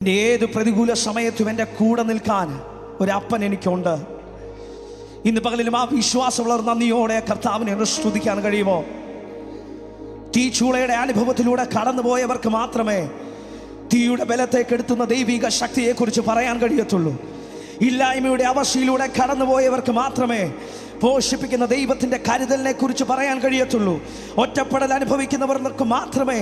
ഏത് പ്രതികൂല സമയത്തും എൻ്റെ കൂടെ നിൽക്കാൻ ഒരപ്പൻ എനിക്കുണ്ട്. ഇന്ന് പകലിലും ആ വിശ്വാസമുള്ളവർ നന്ദിയോടെ കർത്താവിനെ ഒന്ന് സ്തുതിക്കാൻ കഴിയുമോ? തീച്ചൂളയുടെ അനുഭവത്തിലൂടെ കടന്നുപോയവർക്ക് മാത്രമേ തീയുടെ ബലത്തെ കെടുത്തുന്ന ദൈവിക ശക്തിയെക്കുറിച്ച് പറയാൻ കഴിയത്തുള്ളൂ. ഇല്ലായ്മയുടെ അവസ്ഥയിലൂടെ കടന്നുപോയവർക്ക് മാത്രമേ പോഷിപ്പിക്കുന്ന ദൈവത്തിൻ്റെ കരുതലിനെ കുറിച്ച് പറയാൻ കഴിയത്തുള്ളൂ. ഒറ്റപ്പെടൽ അനുഭവിക്കുന്നവർക്ക് മാത്രമേ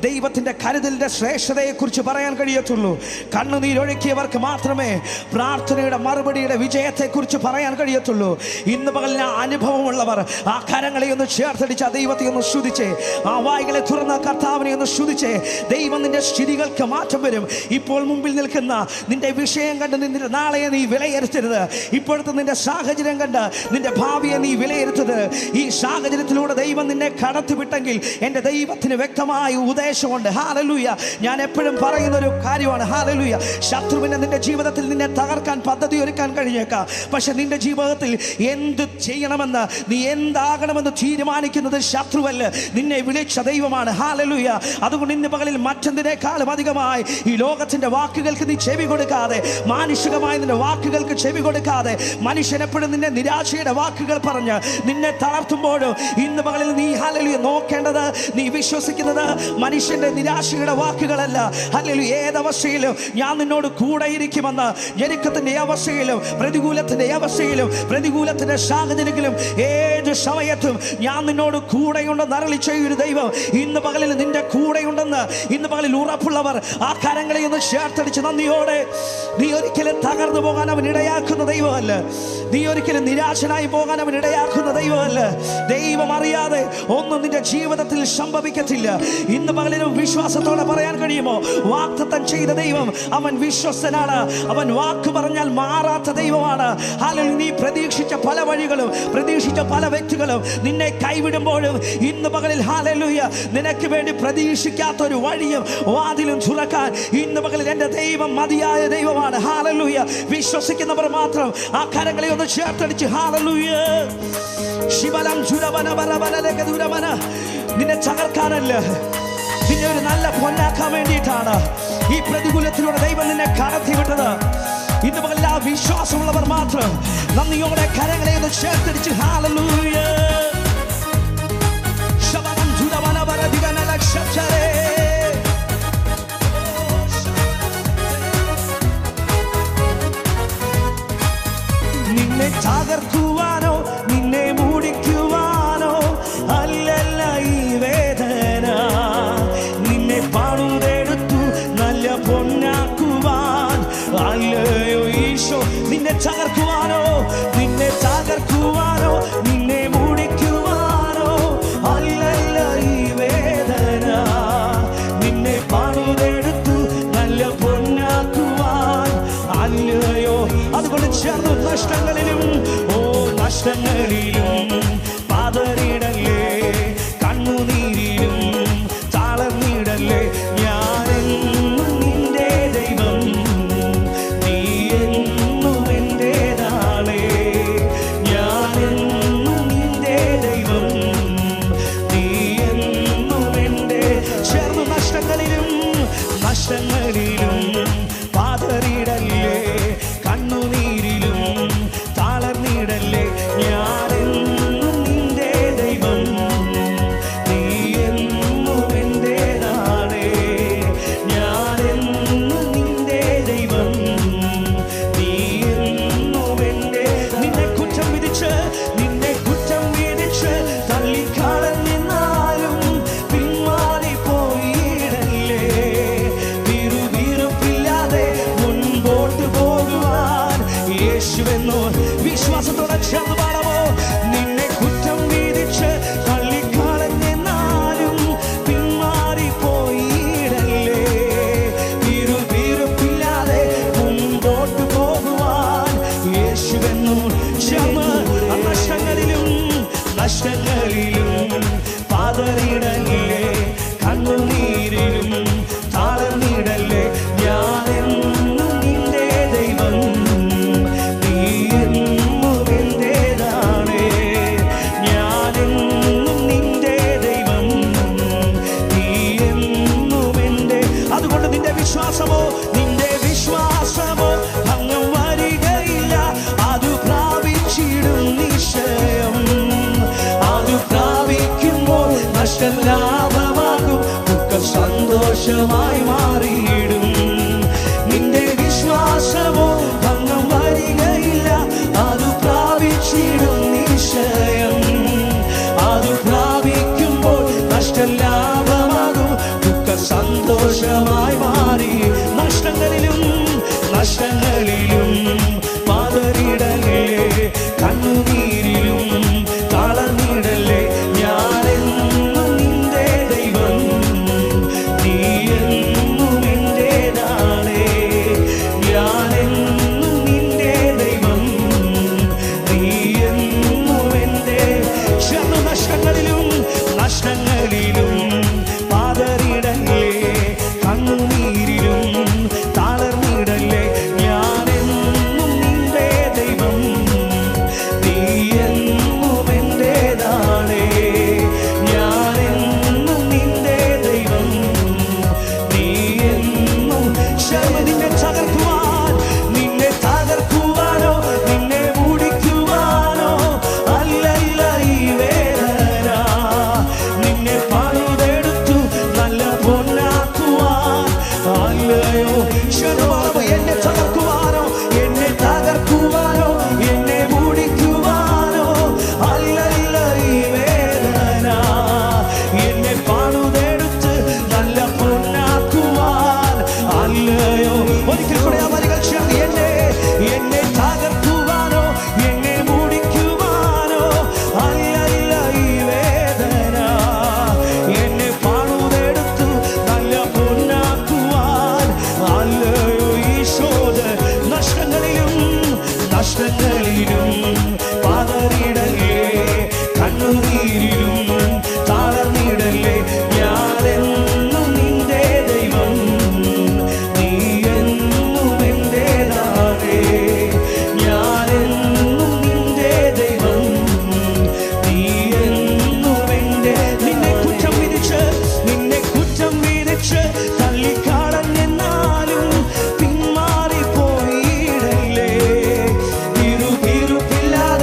ദൈവത്തിൻ്റെ കരുതലിൻ്റെ ശ്രേഷ്ഠതയെക്കുറിച്ച് പറയാൻ കഴിയത്തുള്ളൂ. കണ്ണുനീരൊഴുക്കിയവർക്ക് മാത്രമേ പ്രാർത്ഥനയുടെ മറുപടിയുടെ വിജയത്തെക്കുറിച്ച് പറയാൻ കഴിയത്തുള്ളൂ. ഇന്ന് പകലിന് അനുഭവമുള്ളവർ ആ കരങ്ങളെ ഒന്ന് ചേർത്തടിച്ച് ആ ദൈവത്തെ ഒന്ന് സ്തുതിച്ചേ, ആ വായികളെ തുറന്ന കർത്താവിനെ ഒന്ന് സ്തുതിച്ചേ. ദൈവം നിന്റെ സ്ഥിതികൾക്ക് മാറ്റം വരും. ഇപ്പോൾ മുമ്പിൽ നിൽക്കുന്ന നിന്റെ വിഷയം കണ്ട് നിന്റെ നാളെ നീ വിലയിരുത്തരുത്. ഇപ്പോഴത്തെ നിന്റെ സാഹചര്യം കണ്ട് നിന്റെ ഭാവിയെ നീ വിലയിരുത്തരുത്. ഈ സാഹചര്യത്തിലൂടെ ദൈവം നിന്നെ കടത്തിവിട്ടെങ്കിൽ എൻ്റെ ദൈവത്തിന് വ്യക്തമായ ഉദ്ദേശമുണ്ട്. ഹല്ലേലൂയ. ഞാൻ എപ്പോഴും പറയുന്ന ഒരു കാര്യമാണ്, ഹല്ലേലൂയ. ശത്രുവിനെ നിന്റെ ജീവിതത്തിൽ നിന്നെ തകർക്കാൻ പദ്ധതി ഒരുക്കാൻ കഴിഞ്ഞേക്കാം. പക്ഷെ നിന്റെ ജീവിതത്തിൽ എന്ത് ചെയ്യണമെന്ന്, നീ എന്താകണമെന്ന് തീരുമാനിക്കുന്നത് ശത്രുവല്ല, നിന്നെ വിളിച്ച ദൈവമാണ്. ഹല്ലേലൂയ. അതുകൊണ്ട് ഇന്ന് പകലിൽ മറ്റെന്തിനേക്കാളും അധികമായി ഈ ലോകത്തിന്റെ വാക്കുകൾക്ക് നീ ചെവി കൊടുക്കാതെ, മാനുഷികമായ നിന്റെ വാക്കുകൾക്ക് ചെവി കൊടുക്കാതെ, മനുഷ്യൻ എപ്പോഴും നിന്നെ നിരാശയുടെ വാക്കുകൾ പറഞ്ഞ് നിന്നെ തളർത്തുമ്പോഴും ഇന്ന് പകലിൽ നീ ഹല്ലേലൂയ നോക്കേണ്ടത്, നീ വിശ്വസിക്കുന്നത് മനുഷ്യന്റെ നിരാശയുടെ വാക്കുകളല്ല. ഹല്ലേലൂയ. ഏതവസ്ഥയിലും ഞാൻ നിന്നോട് കൂടെ ഇരിക്കുമെന്ന്, ഞെരുക്കത്തിന്റെ അവസ്ഥയിലും പ്രതികൂലത്തിന്റെ അവസ്ഥയിലും പ്രതികൂലത്തിന്റെ സാഹചര്യത്തിലും ഏത് സമയത്തും ഞാൻ നിന്നോട് കൂടെയുണ്ടെന്ന് അരുളിച്ച ഒരു ദൈവം ഇന്ന് പകലിൽ നിന്റെ കൂടെയുണ്ടെന്ന് ഇന്ന് പകലിൽ ഉറപ്പുള്ളവർ ആ കരങ്ങളെ ഒന്ന് ചേർത്തടിച്ച് നന്ദിയോടെ. നീ ഒരിക്കലും തകർന്നു പോകാൻ അവൻ ഇടയാക്കുന്ന ദൈവമല്ല. നീ ഒരിക്കലും നിരാശനായി പോകാൻ അവൻ ഇടയാക്കുന്ന ദൈവമല്ല. ദൈവം അറിയാതെ ഒന്നും നിന്റെ ജീവിതത്തിൽ സംഭവിക്കത്തില്ല. ഇന്ന് പകലിലും വിശ്വാസത്തോടെ പറയാൻ കഴിയുമോ? വാഗ്ദത്തം ചെയ്ത ദൈവം അവൻ വിശ്വസ്തനാണ്. അവൻ വാക്ക് പറഞ്ഞാൽ മാറാത്ത ദൈവമാണ്. ഹല്ലേലൂയ. നീ പ്രതീക്ഷിച്ച പല വഴികളും പ്രതീക്ഷിച്ച പല വ്യക്തികളും നിന്നെ കൈവിടുമ്പോഴും ഇന്ന് പകലിൽ ഹല്ലേലൂയ നിനക്ക് വേണ്ടി പ്രതീക്ഷിക്കാത്ത ഒരു വഴിയും വാതിലും തുറക്കാൻ ഇന്ന് പകലിൽ എൻ്റെ ദൈവം മതിയായ ദൈവമാണ്. ഹല്ലേലൂയ. വിശ്വസിക്കുന്നവർ മാത്രം ആ കരങ്ങളെ ഒന്ന് ചേർത്തടിച്ച് ഹല്ലേലൂയ. ശിവലം ചുരവന വരവനലേക്ക് ദൂരമന. നിന്നെ തകർക്കാനല്ല, നിന്നെ ഒരു നല്ല പൊന്നാക്കാൻ വേണ്ടിയിട്ടാണ് ഈ പ്രതികൂലത്തിലൂടെ ദൈവം നിന്നെ കടത്തിവിട്ടത്. ഇന്ന് പകൽ ആ വിശ്വാസമുള്ളവർ മാത്രം നന്ദിയോടെ കരങ്ങളെ ഒന്ന് ചേർത്തടിച്ച് ഹല്ലേലൂയ. ശബനം ചുരവന വരദിഗന ലക്ഷരേ. നിന്നെ തകർക്കുവാനോ നിന്നെ മൂടിക്കുവാനോ അല്ലല്ല ഈ വേദന. നിന്നെ പണിതെടുത്തു നല്ല പൊന്നാക്കുവാൻ അല്ലയോ ഈശോ. നിന്നെ തകർക്കുവാനോ നിന്നെ തകർക്കുവാനോ നിന്നെ മൂടിക്കുവാനോ അല്ലല്ല ഈ വേദന. നിന്നെ പണിതെടുത്തു നല്ല പൊന്നാക്കുവാൻ അല്ലയോ. അതുകൊണ്ട് ചേർന്ന് നഷ്ടങ്ങളിലും നഷ്ടങ്ങളിലും പതറിടല്ലേ, കണ്ണുനീരിലും തളർന്നിടല്ലേ. ഞാനെന്നും നിന്റെ ദൈവം, നീ എന്നും എന്റേതാളേ. ഞാനെന്നും നിന്റെ ദൈവം, നീ എന്നും എൻ്റെ. ചേർന്ന് നഷ്ടങ്ങളിലും നഷ്ടങ്ങളിലും പതറിടല്ലേ, കണ്ണുനീരിലും തളർന്നിടല്ലേ. ഞാനെന്നും നിന്റെ ദൈവം, സന്തോഷമായി മാറിയിടും. നിന്റെ വിശ്വാസമോ ഭംഗം വരികയില്ല, അത് പ്രാപിച്ചിടും നിശ്ചയം. അത് പ്രാപിക്കുമ്പോൾ നഷ്ടലാഭമാകും, ദുഃഖ സന്തോഷമായി മാറി. നഷ്ടങ്ങളിലും പതറിടലേ, കണ്ണുനീരിലും തളർന്നിടലേ. ഞാനെന്നും നിന്റെ ദൈവം, നീ എന്നും എന്റേതാണേ. ഞാനെന്നും നിന്റെ ദൈവം, നീ എന്നും എന്റെ. ചെറു നഷ്ടങ്ങളിലും പതറിടലേ, കണ്ണുനീരിലും തളർന്നിടലേ. ഞാനെന്നും നിന്റെ ദൈവം, നീ എന്നും എന്റേതാണേ. ഞാനെന്നും നിന്റെ ദൈവം, നീ എന്നും. നിന്നെ തകർക്കുവാനോ നിന്നെ മൂടിക്കുവാനോ അല്ലല്ല ഈ വേദന. നിന്നെ പണിതെടുത്തു നല്ല പൊന്നാക്കുവാൻ അല്ലയോ. എന്നെ തകർക്കുവാനോ എന്നെ മൂടിക്കുവാനോ അല്ലല്ല ഈ വേദന. എന്നെ പണിതെടുത്ത് നല്ല പൊന്നാക്കുവാൻ അല്ലയോ. ഒരിക്കൽ കൂടെ ആ വരികൾ ചേർന്ന് എന്നെ തകർക്കുവാനോ എന്നെ മൂടിക്കുവാനോ അല്ലല്ല ഈ വേദന. എന്നെ പണിതെടുത്തു നല്ല പൊന്നാക്കുവാൻ അല്ലയോ ഈശോദ. നഷ്ടങ്ങളിലും പതറിടലേ, കണ്ണുനീരിലും തളർന്നിടലേ. ഞാനെന്നും നിന്റെ ദൈവം, നീ എന്നും എന്റേതാണേ. ഞാനെന്നും നിന്റെ ദൈവം, നീ എന്നും എന്റെ. നിന്നെ കുറ്റം വിധിച്ച് തള്ളിക്കളഞ്ഞെന്നാലും പിന്മാറിപ്പോയിടല്ലേ. ഇരുപിരുപ്പില്ലാതെ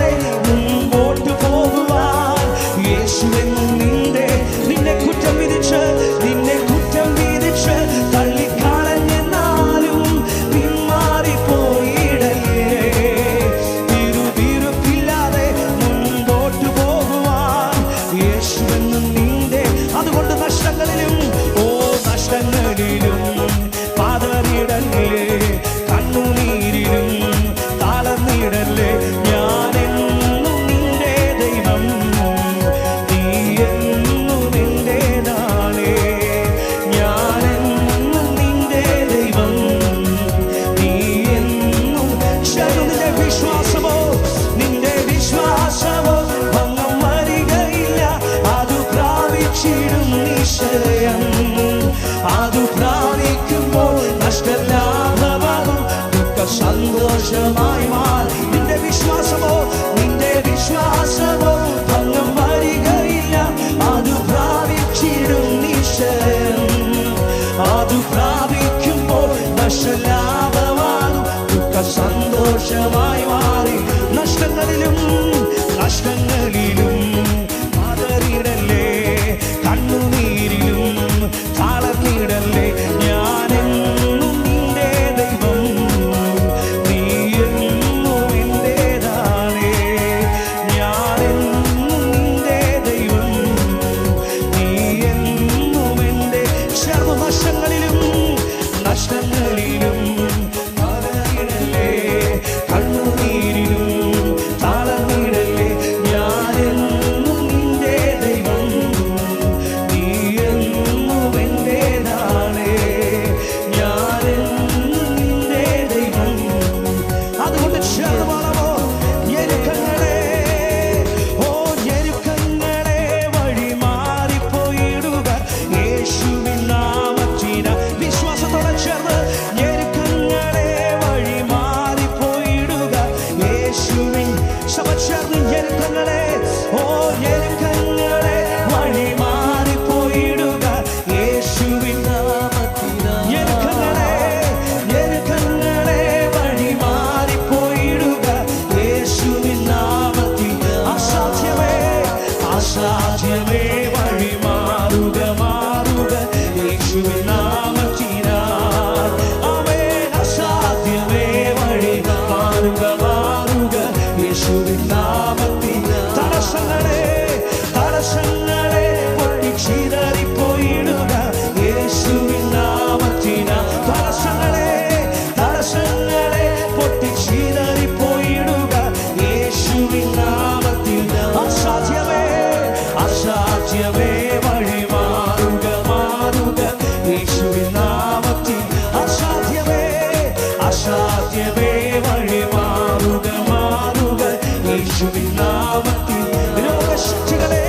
അസാധ്യമേ വഴി മാറുക മാറുക യേശുവിൻ നാമത്തിൽ. രോഗശക്തികളെ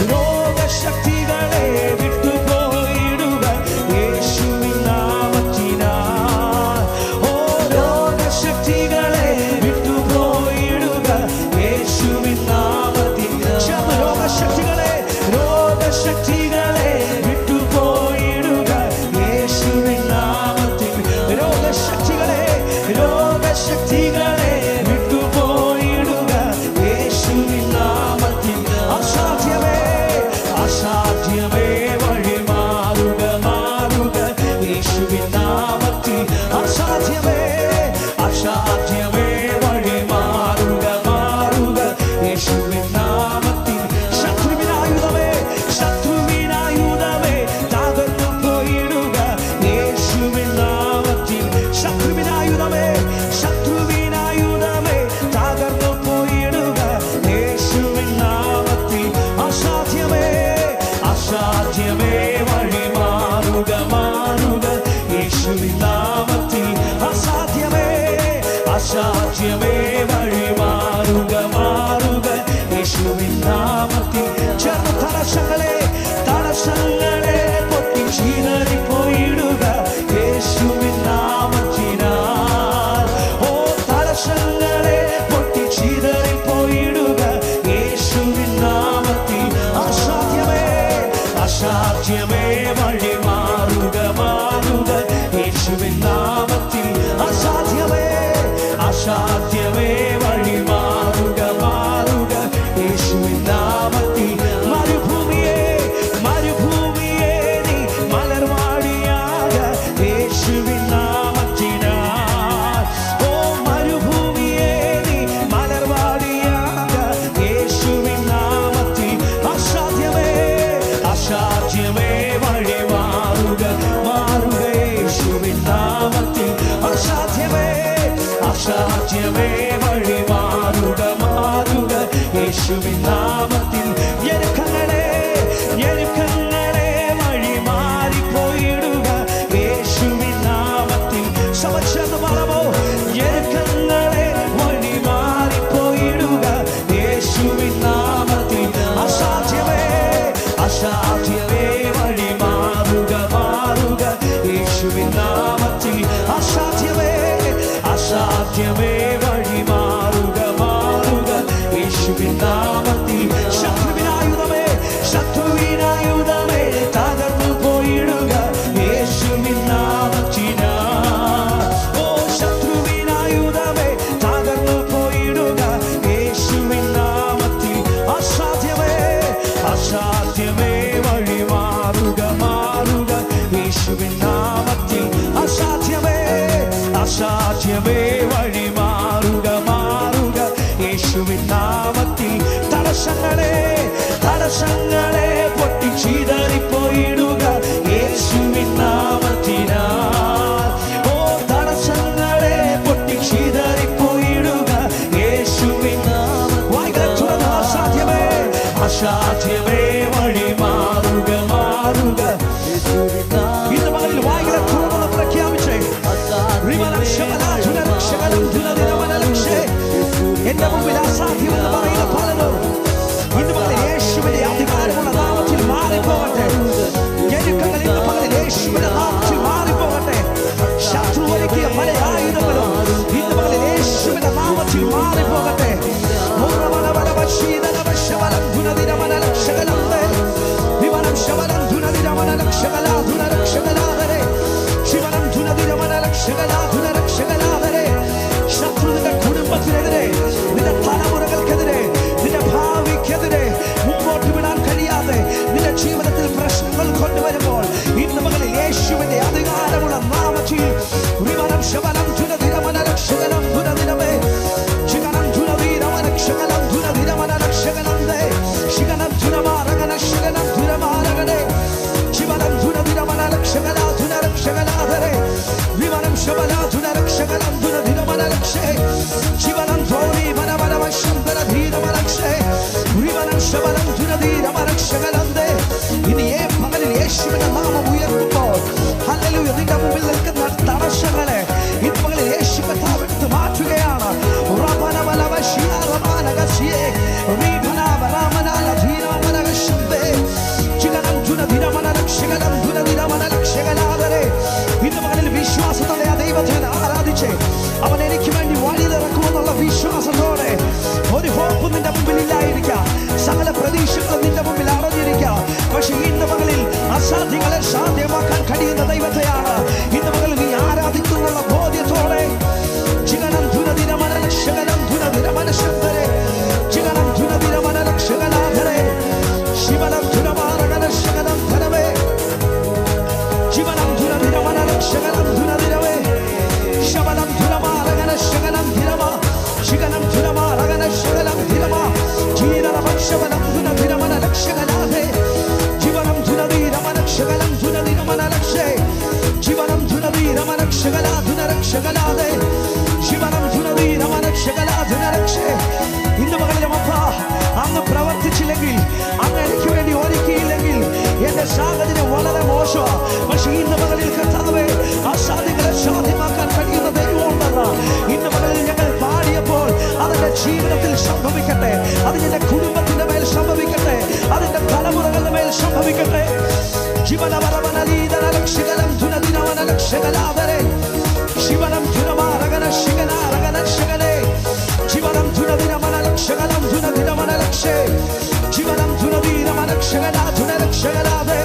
രോഗശക്തികളെ വിട്ടുപോയിടുക യേശുവിൻ നാമത്തിനാൽ. ഓ രോഗശക്തികളെ വിട്ടുപോയിടുക യേശുവിൻ നാമത്തിൽ. രോഗശക്തികളെ രോഗശക്തികളെ വിട്ടുപോയിടുക യേശുവിൻ നാമത്തിൽ. രോഗശക്തികളെ രോഗശക്തികളെ വിട്ടുപോയിടുക യേശുവിൻ നാമത്തിൽ. അസാധ്യമേ അസാധ്യമേ വഴി മാറുക മാറുക യേശുവിൻ നാമത്തിൽ. അസാധ്യമേ അസാധ്യമേ വഴി മാറുക മാറുക യേശുവിൻ നാമത്തിൽ. ശത്രുവിനായുധമേ ശത്രുവിനായുധമേ തകർന്നു പോയിടുക യേശുവിൻ നാമത്തിൽ. ശത്രുവിനായുധമേ ശത്രുവിനായുധമേ തകർന്നു പോയിടുക യേശുവിൻ നാമത്തിൽ. അസാധ്യമേ അസാധ്യമേ വഴി മാറുക മാറുക യേശുവിൻ നാമത്തിൽ. അസാധ്യമേ അസാധ്യമേ വഴി മാറുക മാറുക യേശുവിൻ നാമത്തിൽ. ചേർന്ന് തടസ്സങ്ങളെ തടസ്സങ്ങളെ പൊട്ടി ചീതറിപ്പോയിടുക യേശുവിൻ നാമത്തിനാൽ. ഓ തടസ്സങ്ങളെ പൊട്ടി ചീതറിപ്പോയിടുക യേശുവിൻ നാമത്തിൽ. അസാധ്യമേ അസാധ്യമേ വഴി മാറുക മാറുക യേശുവിൻ നാമത്തിൽ. അസാധ്യമേ അസാധ്യമേ വഴി മാറുക മാറുക യേശുവിൻ നാമത്തിൽ. മരുഭൂമിയെ മരുഭൂമിയെ നീ മലർവാടിയാക യേശുവിൻ നാമത്തിനാൽ. ഓ മരുഭൂമിയെ നീ മലർവാടിയാക യേശുവിൻ നാമത്തിൽ. അസാധ്യമേ അസാധ്യമേ വഴി മാറുക മാറുക യേശുവിൻ നാമത്തിൽ. അസാധ്യമേ അസാധ്യമേ വഴി മാറുക മാറുക യേശുവിൻ നാമത്തിൽ. ഞെരുക്കങ്ങളെ ഞെരുക്കങ്ങളെ വഴി മാറിപ്പോയിടുക യേശുവിൻ നാമത്തിൽ. സമച്ചെന്ന് പറമോ ഞെരുക്കങ്ങളെ വഴി മാറിപ്പോയിടുക യേശുവിൻ നാമത്തിൽ. അസാധ്യമേ അസാധ്യമേ വഴി മാറുക മാറുക യേശുവിൻ നാമത്തിൽ. അസാധ്യമേ അസാധ്യമേ വഴി മാറുക മാറുക യേശുവിൻ നാമത്തിൽ. ശത്രുവിനായുധമേ ശത്രുവിനായുധമേ തകർന്നു പോയിടുക യേശുവിൻ നാമത്തിനാൽ. ഓ ശത്രുവിനായുധമേ തകർന്നു പോയിടുക യേശുവിൻ നാമത്തിൽ. അസാധ്യമേ അസാധ്യമേ വഴി മാറുക മാറുക യേശുവിൻ നാമത്തിൽ. അസാധ്യമേ അസാധ്യമേ വഴി മാറുക മാറുക യേശുവിൻ നാമത്തിൽ. തടസ്സങ്ങളെ തടസ്സങ്ങളെ പൊട്ടി ചീതറിപ്പോയിടുക യേശുവിൻ നാമത്തിനാൽ. ഓ തടസ്സങ്ങളെ പൊട്ടി ചീതറിപ്പോയിടുക യേശുവിൻ നാമത്തിൽ. അസാധ്യമേ അസാധ്യമേ വഴി മാറുക മാറുക ഇന്ന് പകലിൽ വായികളെ തുറന്ന് പ്രഖ്യാപിച്ചേ. എന്റെ മുമ്പിൽ അസാധ്യമെന്ന് പറയുന്ന പലരും ഇന്ന് പകലിൽ യേശുവിന്റെ അധികാരമുള്ള നാമത്തിൽ മാറിപ്പോകട്ടെ. ഞെരുക്കങ്ങൾ ഇന്ന് പകലിൽ യേശുവിന്റെ നാമത്തിൽ മാറിപ്പോകട്ടെ. ശത്രു ഒരുക്കിയ പല ആയുധങ്ങളും ഇന്ന് പകലിൽ യേശുവിന്റെ നാമത്തിൽ മാറിപ്പോകട്ടെ. ശത്രുവിന്റെ കുടുംബത്തിനെതിരെ നിന്റെ തലമുറകൾക്കെതിരെ നിന്റെ ഭാവിക്കെതിരെ മുമ്പോട്ട് വിടാൻ കഴിയാതെ നിന്റെ ജീവിതത്തിൽ പ്രശ്നങ്ങൾ കൊണ്ടുവരുമ്പോൾ ഇന്ന് മകളിൽ യേശുവിന്റെ അധികാരമുള്ള നാമത്തിൽ ഇനി പകലിൽ യേശുവിന്റെ നാമം ഉയർത്തുമ്പോൾ ഹല്ലേലൂയ നിന്റെ മുമ്പിൽ നിൽക്കുന്ന തടസ്സങ്ങളെ ഇന്ന് പകലിൽ യേശു പ്രാപിച്ച് അവൻ എനിക്ക് വേണ്ടി വഴി തുറക്കുമെന്നുള്ള വിശ്വാസത്തോടെ ഒരു ഹോപ്പ് നിന്റെ മുമ്പിൽ ഇല്ലായിരിക്കാം, സകല പ്രതീക്ഷകളും നിന്റെ മുമ്പിൽ അടഞ്ഞിരിക്കാം. പക്ഷെ ഇന്ന് പകലിൽ അസാധ്യങ്ങളെ സാധ്യമാക്കാൻ കഴിയുന്ന ദൈവത്തെയാണ് ഇന്ന് പകലിൽ നീ ആരാധിക്കുന്നുള്ള ബോധ്യത്തോടെ ചികനം ധുനദിനമനലക്ഷകനം ധുനദിനമനശന്തരെ ചികനം ധുനദിനമനലക്ഷകനാഥരെ ശിവനം ധുനമാരകനശകനം ധനവേ ശിവനം ധുനദിനമനലക്ഷകനം ധുനദിനവേ ശവനം ധുനമാരകനശകനം ധിരമ ശികനം ധുനമാരകനശകനം ധിരമ ജീരവശവനം ധുനദിനമനലക്ഷകനാഥേ ജീവനം ധുനദിനമനക്ഷകനം ധുനദിനമനലക്ഷേ ജീവനം ധുനദിനമനക്ഷകനാധുനരക്ഷകനാഥേ ശിവനം ധുനദിനമനക്ഷകനാധുനരക്ഷേ. ഇന്ന് പകലും അപ്പ അങ്ങ് പ്രവർത്തിച്ചില്ലെങ്കിൽ, അങ്ങ് എനിക്ക് വേണ്ടി ഒരുക്കിയില്ലെങ്കിൽ എന്റെ സാഹചര്യം വളരെ മോശമാണ്. പക്ഷെ ഇന്ന് പകലിൽ കർത്താവേ അസാധ്യങ്ങളെ സാധ്യമാക്കാൻ കഴിയുന്ന ദൈവമുണ്ടെന്ന് ഇന്ന് പകലിൽ ഞങ്ങൾ പാടിയപ്പോൾ അതിന്റെ ജീവിതത്തിൽ സംഭവിക്കട്ടെ, അതിന്റെ കുടുംബത്തിന്റെ മേൽ സംഭവിക്കട്ടെ, അതിന്റെ തലമുറകളുടെ മേൽ സംഭവിക്കട്ടെ. ജീവനവരവനലീതനലക്ഷകനം ധുനദിനവനലക്ഷകനാഥരെ ശിവനം ധുനമാരകനശികനാരകനശകനെ ജീവനം ധുനദിനമനലക്ഷകനം ധുനദിനമനലക്ഷേ ജീവനം ധുനദിനമനക്ഷകനാധുനരക്ഷകനാഥേ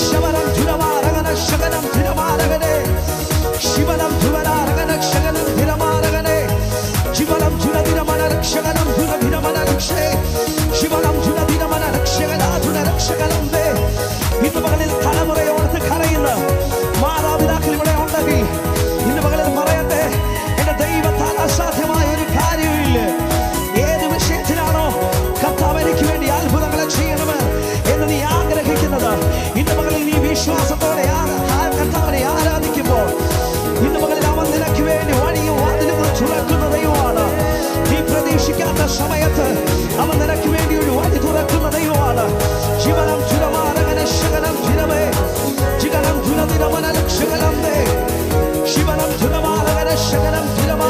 ശവനം ധുനമാരകനശകനം ധിരമാരകനെ ശിവനം ധുവനാരകനശകനം ധിരമാരകനെ ജീവനം ധുനദിനമനലക്ഷകനം ധുനദിനമനലക്ഷേ ശിവനം ധുനദിനമനലക്ഷകനാധുനരക്ഷകനം. ഇന്ന് പകലിൽ തലമുറയോർത്ത് കരയുന്ന മാതാപിതാക്കൾ ഇവിടെ ഉണ്ടെങ്കിൽ ഇന്ന് പകലിൽ പറയട്ടെ, എന്റെ ദൈവത്താൽ അസാധ്യമായ ഒരു കാര്യമില്ല. ഏത് വിഷയത്തിലാണോ കർത്താവ് എനിക്ക് വേണ്ടി അത്ഭുതങ്ങളെ ചെയ്യണമെന്ന് എന്ന് നീ ആഗ്രഹിക്കുന്നത്, ഇന്ന് പകലിൽ നീ വിശ്വാസത്തോടെ കർത്താവിനെ ആരാധിക്കുമ്പോൾ ഇന്ന് പകലിൽ അവൻ നിനക്ക് വേണ്ടി വഴിയും വാതിലുകളും തുറക്കുന്ന ദൈവമാണ്. നീ പ്രതീക്ഷിക്കാത്ത സമയത്ത് അവൻ നിനക്ക് വേണ്ടി ഒരു വഴി തുറക്കുന്ന ദൈവമാണ്. ജീവനം ധുനമാരകനശകനം ധിരമേ ജിഗനം ധുനദിനമനലക്ഷകനം ശിവനം ധുനമാരകനശകനം ധിരമ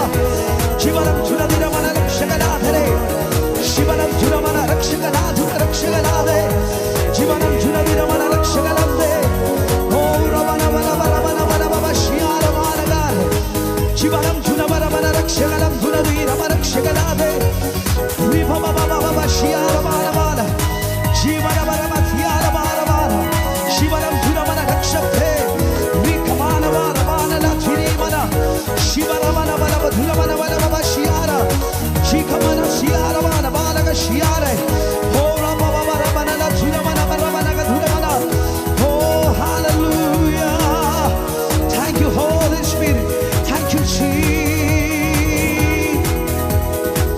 ജീവനം ധുനദിനമനലക്ഷകനാഥരെ ശിവനം ധുനമനരക്ഷകനാധുനരക്ഷകനാഥേ ജീവനം ധുനദിനമനലക്ഷകനം ഓ രവനവനവനവനവനവശിയാരമാനകാൻ ജീവനം ധുനമനമനരക്ഷകനം ധുനദീനമനക്ഷകനാഥേ വിഭവവവവശിയാരമാ